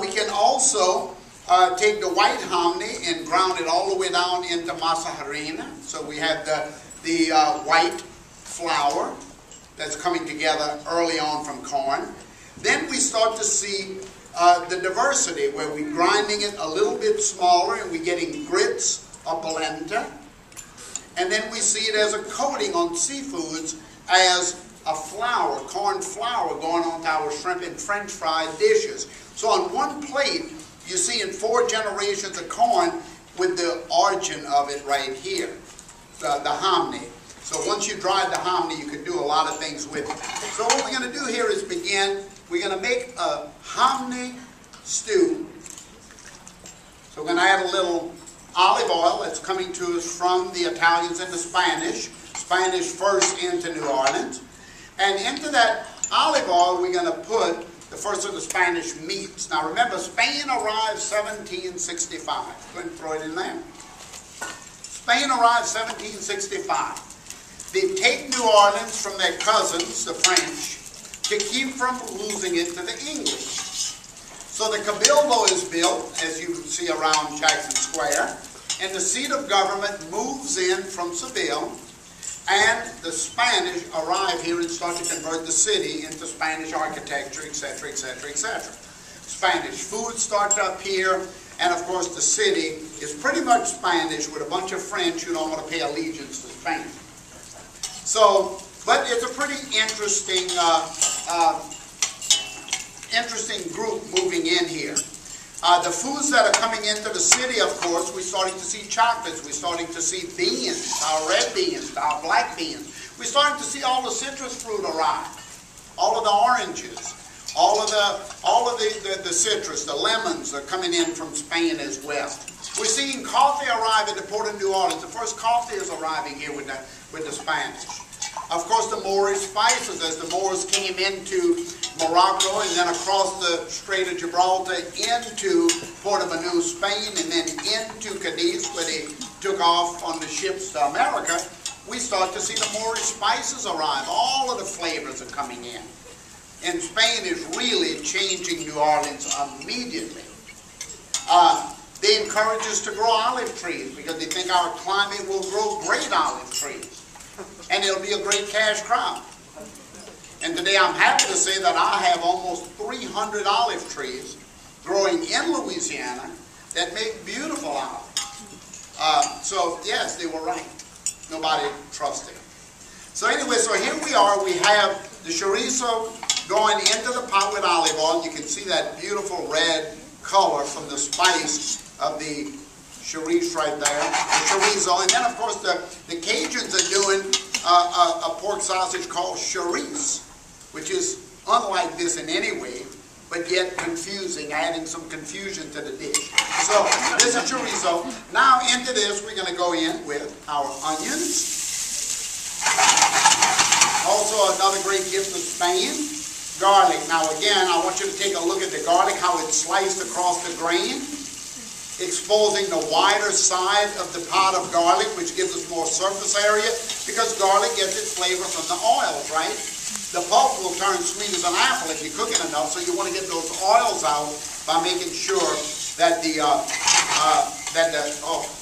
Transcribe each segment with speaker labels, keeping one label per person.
Speaker 1: We can also take the white hominy and ground it all the way down into masa harina. So we have the white flour that's coming together early on from corn. Then we start to see the diversity, where we're grinding it a little bit smaller and we're getting grits or polenta. And then we see it as a coating on seafoods as a flour, corn flour, going on to our shrimp and french fried dishes. So on one plate, you see in 4 generations of corn with the origin of it right here, the hominy. So once you dried the hominy, you can do a lot of things with it. So what we're going to do here is begin. We're going to make a hominy stew. So we're going to add a little olive oil that's coming to us from the Italians and the Spanish. Spanish first into New Orleans. And into that olive oil, we're going to put the first of the Spanish meats. Now remember, Spain arrived 1765. Go ahead and throw it in there. Spain arrived 1765. They take New Orleans from their cousins, the French, to keep from losing it to the English. So the Cabildo is built, as you see around Jackson Square, and the seat of government moves in from Seville, and the Spanish arrive here and start to convert the city into Spanish architecture, etc., etc., etc. Spanish food starts to appear, and of course the city is pretty much Spanish with a bunch of French who don't want to pay allegiance to Spain. So, but it's a pretty interesting, interesting group moving in here. The foods that are coming into the city, of course, we're starting to see chocolates, we're starting to see beans, our red beans, our black beans. We're starting to see all the citrus fruit arrive, all of the oranges, all of the citrus, the lemons are coming in from Spain as well. We're seeing coffee arrive at the port of New Orleans. The first coffee is arriving here with the Spanish. Of course, the Moorish spices, as the Moors came into Morocco and then across the Strait of Gibraltar into Puerto New Spain and then into Cadiz, where they took off on the ships to America, we start to see the Moorish spices arrive. All of the flavors are coming in. And Spain is really changing New Orleans immediately. They encourage us to grow olive trees because they think our climate will grow great olive trees. And it'll be a great cash crop. And today I'm happy to say that I have almost 300 olive trees growing in Louisiana that make beautiful olives. So yes, they were right. Nobody trusted. So anyway, so here we are. We have the chorizo going into the pot with olive oil. You can see that beautiful red color from the spice of the chorizo right there, the chorizo. And then of course the Cajuns are doing a pork sausage called chorizo, which is unlike this in any way, but yet confusing, adding some confusion to the dish. So this is chorizo. Now into this we're going to go in with our onions. Also another great gift of Spain, garlic. Now again, I want you to take a look at the garlic, how it's sliced across the grain, exposing the wider side of the pot of garlic, which gives us more surface area, because garlic gets its flavor from the oils, right? The pulp will turn sweet as an apple if you cook it enough, so you want to get those oils out by making sure that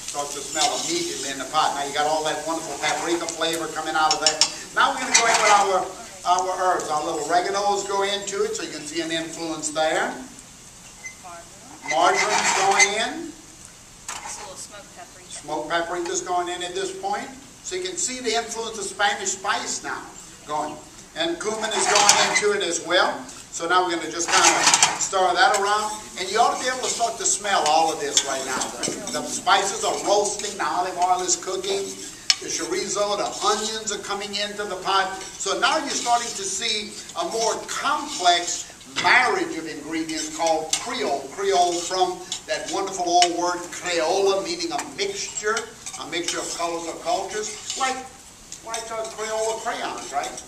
Speaker 1: starts to smell immediately in the pot. Now you got all that wonderful paprika flavor coming out of that. Now we're going to go in with our herbs. Our little oreganos go into it, so you can see an influence there. Marjorine's going in.
Speaker 2: Just a little smoked paprika.
Speaker 1: Smoked paprika's going in at this point. So you can see the influence of Spanish spice now going. And cumin is going into it as well. So now we're going to just kind of stir that around. And you ought to be able to start to smell all of this right now. The spices are roasting, the olive oil is cooking, the chorizo, the onions are coming into the pot. So now you're starting to see a more complex marriage of ingredients called Creole. Creole from that wonderful old word Creola, meaning a mixture of colors or cultures, like Crayola crayons, right?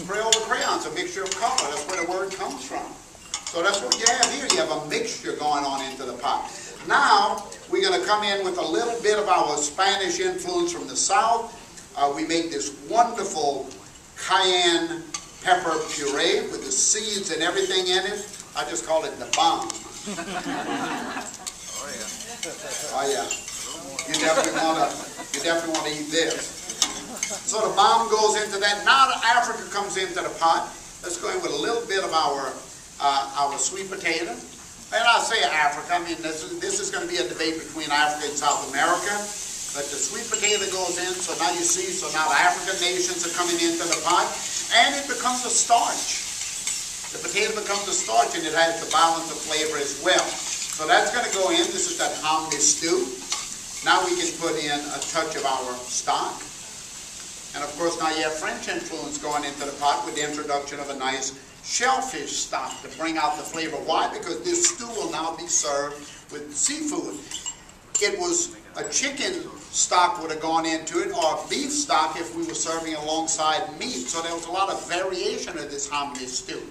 Speaker 1: Crayola crayons, a mixture of color. That's where the word comes from. So that's what you have here. You have a mixture going on into the pot. Now we're going to come in with a little bit of our Spanish influence from the south. We make this wonderful cayenne pepper puree with the seeds and everything in it. I just call it the bomb.
Speaker 3: Oh yeah.
Speaker 1: Oh yeah. You definitely want to eat this. So the bomb goes into that. Now the Africa comes into the pot. Let's go in with a little bit of our sweet potato. And I say Africa, I mean this is going to be a debate between Africa and South America. But the sweet potato goes in, so now you see, so now the African nations are coming into the pot, and it becomes a starch. The potato becomes a starch, and it has the balance of flavor as well. So that's going to go in. This is that hominy stew. Now we can put in a touch of our stock. And of course now you have French influence going into the pot with the introduction of a nice shellfish stock to bring out the flavor. Why? Because this stew will now be served with seafood. It was a chicken stock would have gone into it, or beef stock if we were serving alongside meat. So there was a lot of variation of this hominy stew.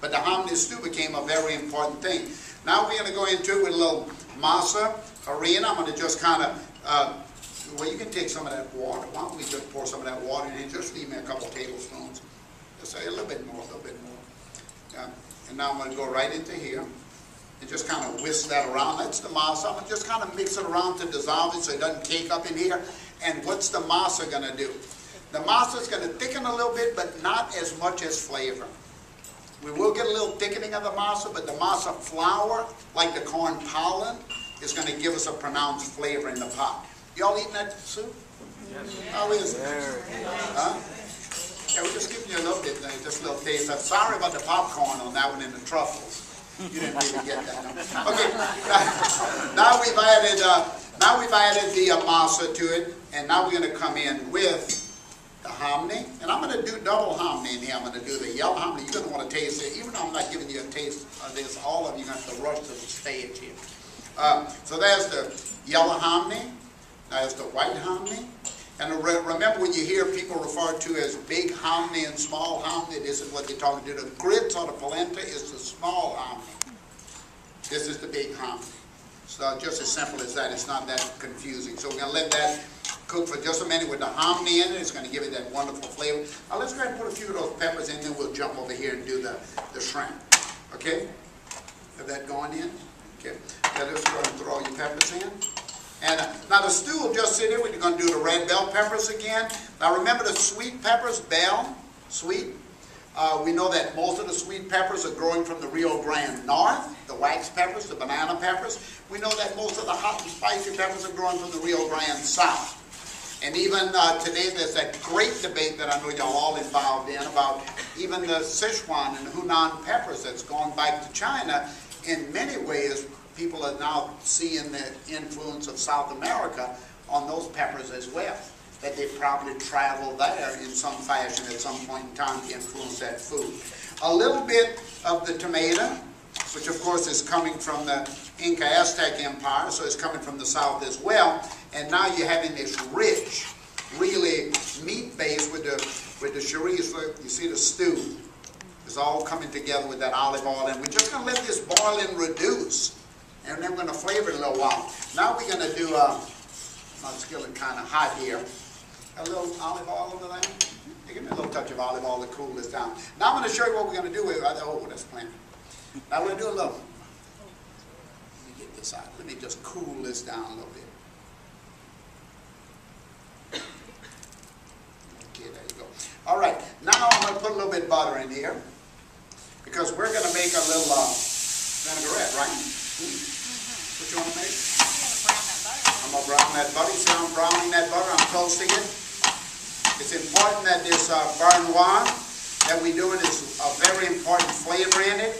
Speaker 1: But the hominy stew became a very important thing. Now we're going to go into it with a little masa harina. I'm going to just kind of, well, you can take some of that water. Why don't we just pour some of that water in and just leave me a couple tablespoons. Just a little bit more, a little bit more. And now I'm going to go right into here and just kind of whisk that around. That's the masa. I'm going to just kind of mix it around to dissolve it so it doesn't cake up in here. And what's the masa going to do? The masa is going to thicken a little bit, but not as much as flavor. We will get a little thickening of the masa, but the masa flour, like the corn pollen, is going to give us a pronounced flavor in the pot. Y'all eating that soup? Yes. How is it? Huh? Yeah, we're just giving you a little bit, just a little taste. I'm sorry about the popcorn on that one and the truffles. You didn't really get that. No? Okay. Now we've added the masa to it, and now we're going to come in with the hominy, and I'm going to do double hominy in here. I'm going to do the yellow hominy. You're going to want to taste it. Even though I'm not giving you a taste of this, all of you are going to have to rush to the stage here. So there's the yellow hominy. There's the white hominy. And remember, when you hear people referred to as big hominy and small hominy, this is what they're talking to. The grits or the polenta is the small hominy. This is the big hominy. So just as simple as that. It's not that confusing. So we're going to let that cook for just a minute with the hominy in it. It's going to give it that wonderful flavor. Now let's go ahead and put a few of those peppers in, then we'll jump over here and do the shrimp. Okay? Have that going in? Okay. Now let's go ahead and throw all your peppers in. And now the stew will just sit here. We're going to do the red bell peppers again. Now remember the sweet peppers, bell, sweet. We know that most of the sweet peppers are growing from the Rio Grande North, the wax peppers, the banana peppers. We know that most of the hot and spicy peppers are growing from the Rio Grande South. And even today there's that great debate that I know y'all all involved in about even the Sichuan and Hunan peppers that's gone back to China. In many ways, people are now seeing the influence of South America on those peppers as well. That they probably traveled there in some fashion at some point in time to influence that food. A little bit of the tomato, which of course is coming from the Inca Aztec Empire, so it's coming from the south as well. And now you're having this rich, really meat base with the chorizo. You see the stew. It's all coming together with that olive oil, and we're just going to let this boil and reduce. And then we're going to flavor it a little while. Now we're going to do, my skillet kind of hot here. A little olive oil over there. Give me a little touch of olive oil to cool this down. Now I'm going to show you what we're going to do with, oh, that's plenty. Now we're going to do a little, let me get this out. Let me just cool this down a little bit. Okay, there you go. All right, now I'm going to put a little bit of butter in here because we're going to make a little vinaigrette, right? What you want to make? I'm going to brown that butter. See how I'm browning that butter? I'm toasting it. It's important that this beurre noir that we're doing is a very important flavor in it.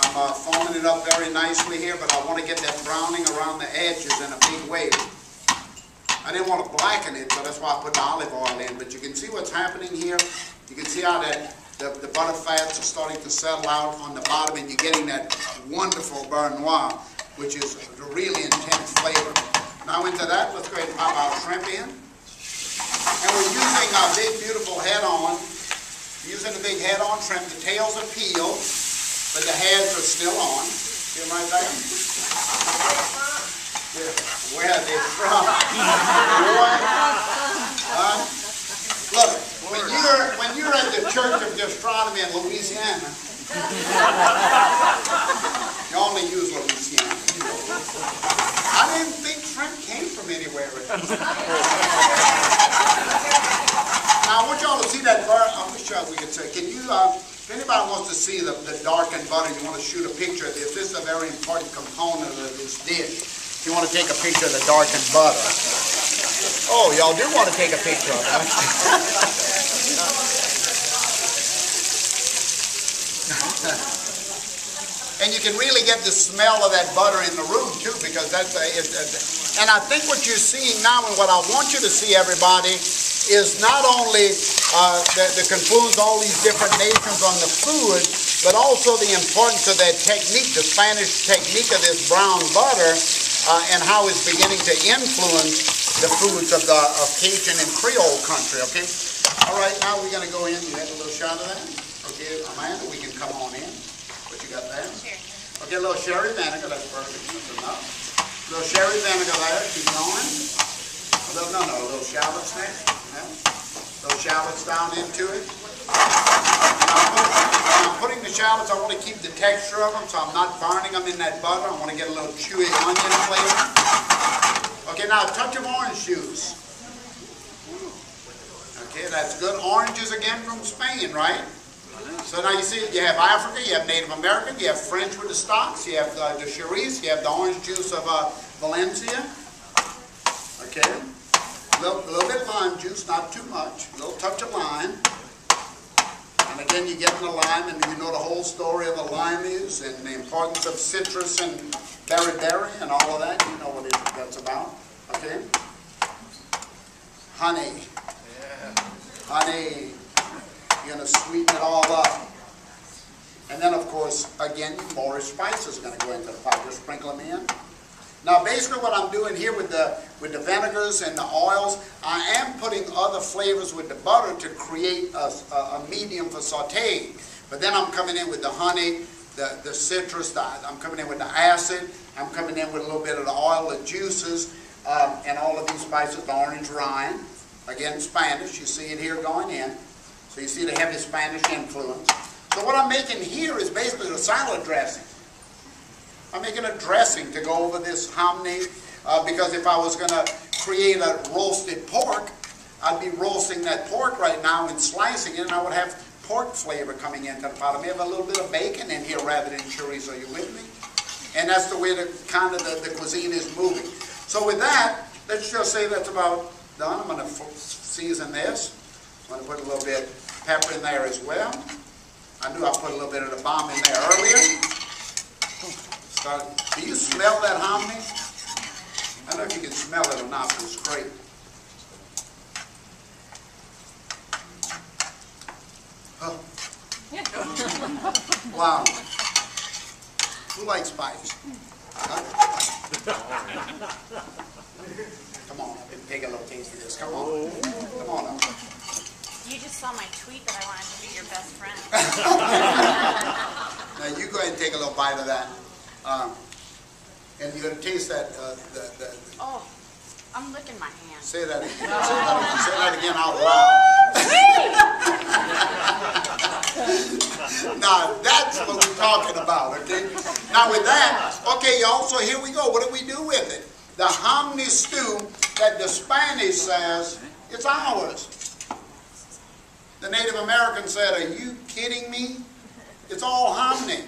Speaker 1: I'm foaming it up very nicely here, but I want to get that browning around the edges in a big way. I didn't want to blacken it, so that's why I put the olive oil in. But you can see what's happening here. You can see how that the butter fats are starting to settle out on the bottom, and you're getting that wonderful beurre noir, which is a really intense flavor. Now into that, let's go ahead and pop our shrimp in. And we're using our big, beautiful head-on. Using the big head-on shrimp. The tails are peeled, but the heads are still on. See them right there? Yeah. Where are they from? Look, when you're at the Church of Gastronomy in Louisiana, you only use Louisiana. everywhere. Now I want y'all to see that butter. I wish we could say, can you, if anybody wants to see the darkened butter, you want to shoot a picture of this. This is a very important component of this dish. If you want to take a picture of the darkened butter. Oh, y'all do want to take a picture of it. And you can really get the smell of that butter in the room too, because that's and I think what you're seeing now, and what I want you to see, everybody, is not only the confluence of all these different nations on the food, but also the importance of that technique, the Spanish technique of this brown butter, and how it's beginning to influence the foods of Cajun and Creole country. Okay. All right. Now we're going to go in. You had a little shot of that. Okay, Amanda, we can come on in. What you got there?
Speaker 2: Sherry.
Speaker 1: Okay, a little sherry vinegar. That's perfect. That's enough. A little sherry vinegar there. Keep going. A little shallots next. Yeah. Little shallots down into it. Now I'm putting the shallots. I want to keep the texture of them, so I'm not burning them in that butter. I want to get a little chewy onion flavor. Okay, now a touch of orange juice. Okay, that's good. Oranges again from Spain, right? So now you see, you have Africa, you have Native American, you have French with the stocks, you have the Chorizo, you have the orange juice of Valencia. Okay, a little bit of lime juice, not too much, a little touch of lime. And again, you get in the lime, and you know the whole story of the lime is, and the importance of citrus and berry and all of that. You know what that's about. Okay, honey. Honey. You're going to sweeten it all up. And then, of course, again, more spices are going to go into the pot. Just sprinkle them in. Now, basically what I'm doing here with the vinegars and the oils, I am putting other flavors with the butter to create a medium for sauteing. But then I'm coming in with the honey, the citrus, I'm coming in with the acid, I'm coming in with a little bit of the oil, the juices, and all of these spices, the orange rind. Again, Spanish. You see it here going in. So you see they have this Spanish influence. So what I'm making here is basically a salad dressing. I'm making a dressing to go over this hominy, because if I was going to create a roasted pork, I'd be roasting that pork right now and slicing it, and I would have pork flavor coming into the pot. I may have a little bit of bacon in here rather than chorizo. Are you with me? And that's the way the cuisine is moving. So with that, let's just say that's about done. I'm going to season this. I'm going to put a little bit of pepper in there as well. I knew I put a little bit of the balm in there earlier. Do you smell that hominy? I don't know if you can smell it or not, but it's great. Oh. Wow. Who likes spice? Huh? Come on, take a little taste of this. Come on. Come on up.
Speaker 2: You just saw my tweet that I wanted to be your best friend.
Speaker 1: Now you go ahead and take a little bite of that. And you're going to taste that.
Speaker 2: Oh, I'm licking my hand.
Speaker 1: Say that again. Say that again out loud. Now, that's what we're talking about, okay? Now, with that, okay, y'all, so here we go. What do we do with it? The hominy stew that the Spanish says, it's ours. The Native American said, are you kidding me? It's all hominy.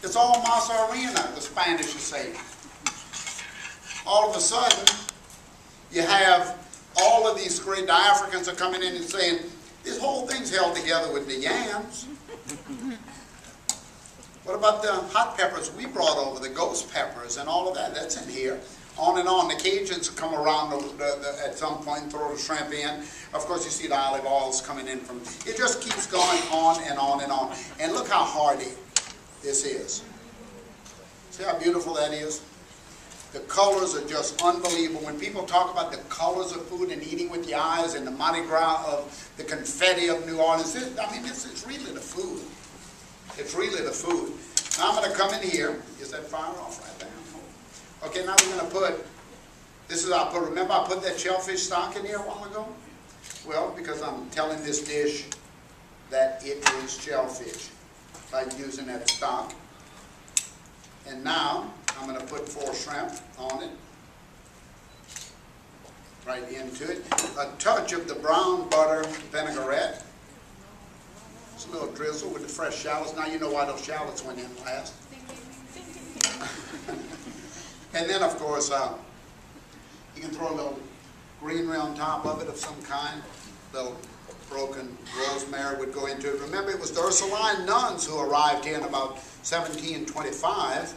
Speaker 1: It's all mozzarella, the Spanish is saying. All of a sudden, you have all of these great, the Africans are coming in and saying, this whole thing's held together with the yams. What about the hot peppers we brought over, the ghost peppers and all of that? That's in here. On and on. The Cajuns come around at some point and throw the shrimp in. Of course, you see the olive oils coming in from... It just keeps going on and on and on. And look how hearty this is. See how beautiful that is? The colors are just unbelievable. When people talk about the colors of food and eating with your eyes and the Mardi Gras of the confetti of New Orleans, it's really the food. It's really the food. Now I'm going to come in here. Is that fire off right there? Okay, now we're going to put, remember I put that shellfish stock in here a while ago? Well, because I'm telling this dish that it is shellfish by using that stock. And now I'm going to put 4 shrimp on it. right into it. A touch of the brown butter vinaigrette. Just a little drizzle with the fresh shallots. Now you know why those shallots went in last. And then, of course, you can throw a little greenery on top of it of some kind. A little broken rosemary would go into it. Remember, it was the Ursuline nuns who arrived here in about 1725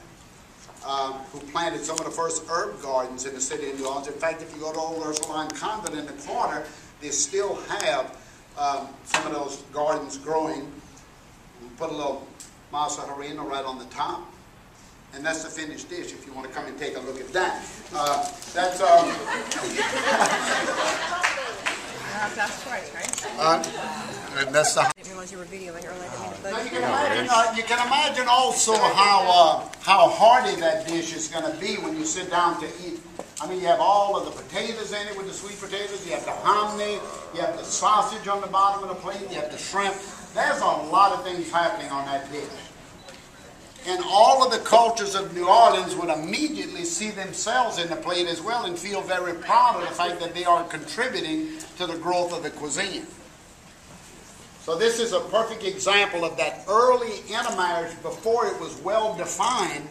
Speaker 1: who planted some of the first herb gardens in the city of New Orleans. In fact, if you go to Old Ursuline Convent in the Quarter, they still have some of those gardens growing. You put a little masa harina right on the top. And that's the finished dish if you want to come and take a look at that. That's
Speaker 4: twice, right?
Speaker 1: and that's the...
Speaker 4: I didn't realize you were videoing earlier.
Speaker 1: Now you can imagine also how hearty that dish is going to be when you sit down to eat. I mean, you have all of the potatoes in it with the sweet potatoes. You have the hominy. You have the sausage on the bottom of the plate. You have the shrimp. There's a lot of things happening on that dish. And all of the cultures of New Orleans would immediately see themselves in the plate as well and feel very proud of the fact that they are contributing to the growth of the cuisine. So this is a perfect example of that early intermarriage before it was well defined